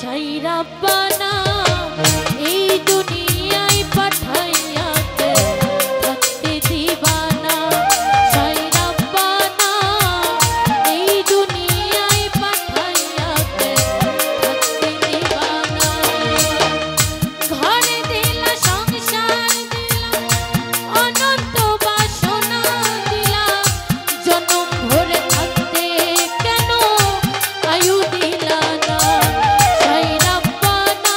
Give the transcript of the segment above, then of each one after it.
সাই রাব্বানা এই দুনিয়ায় পাঠাইয়া কে থাকতে দিবানা সাই রাব্বানা এই দুনিয়ায় পাঠাইয়া কে থাকতে দিবানা ঘরে দিলা সংসার দিলা অনন্ত বাসনা দিলা জনম ভরে থাকতে কেন আয়ু দিলা না সাই রাব্বানা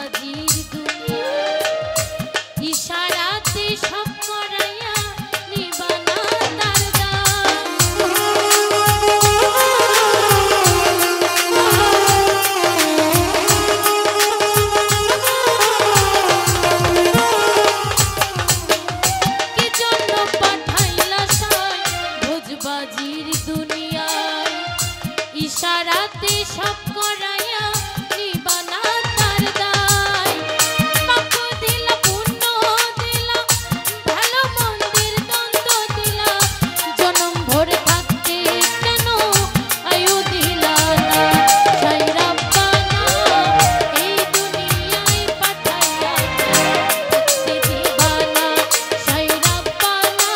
বাজির দুনিয়া ইশারাতে সব করাইয়া নিবানা তার দাম কি জন্য পাঠাইলা সাই ভোজবাজির দুনিয়ায় ইশারাতে সব করাইয়া নিবানা তার দায় পাপ দিলা পুণ্য দিলা ভালো মন্দির দ্বন্দ্ব দিলা জনম ভর থাকতে কেন আয়ু দিলা না সাই রাব্বানা এই দুনিয়ায় পাঠাইয়া থাকতে দিবানা সাই রাব্বানা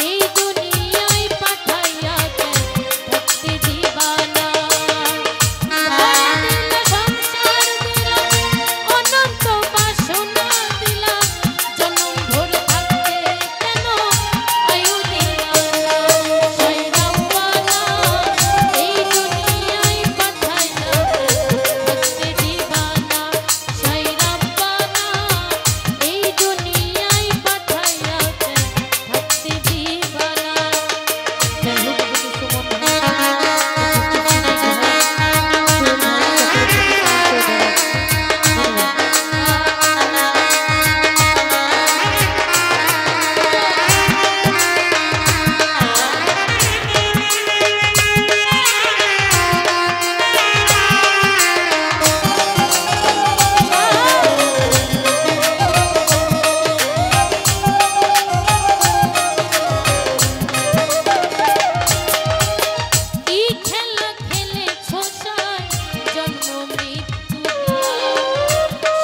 এই দুনিয়ায় পাঠাইয়া থাকতে দিবানা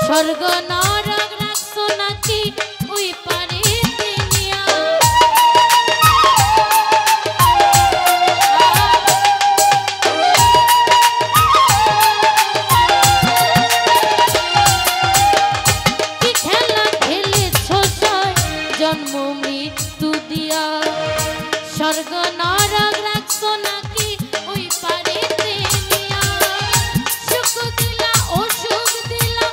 স্বর্গ নরক রাখছো নাকি ওই পারে দুনিয়া কি খেলা খেলেছো সাই জন্ম মৃত্যু দিয়া স্বর্গ নরক রাখছো নাকি ওই পারে দুনিয়া সুখ দিলা অসুখ দিলা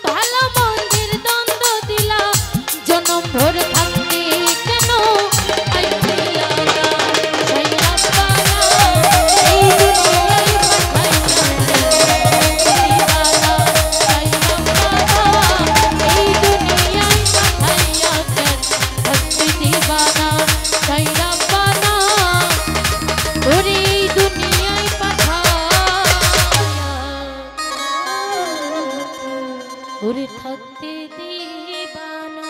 ভালো মন্দির দ্বন্দ্ব দিলা জনম ভর থাকতে কেন আয়ু দিলা না সাই রাব্বানা এই দুনিয়ায় পাঠাইয়া দিবানা সাই রাব্বানা এই দুনিয়ায় পাঠাইয়া থাকতে দিবানা সাই রাব্বানা ওরে এই দুনিয়ায় পাঠাইয়া ওরে থাকতে দিবানা।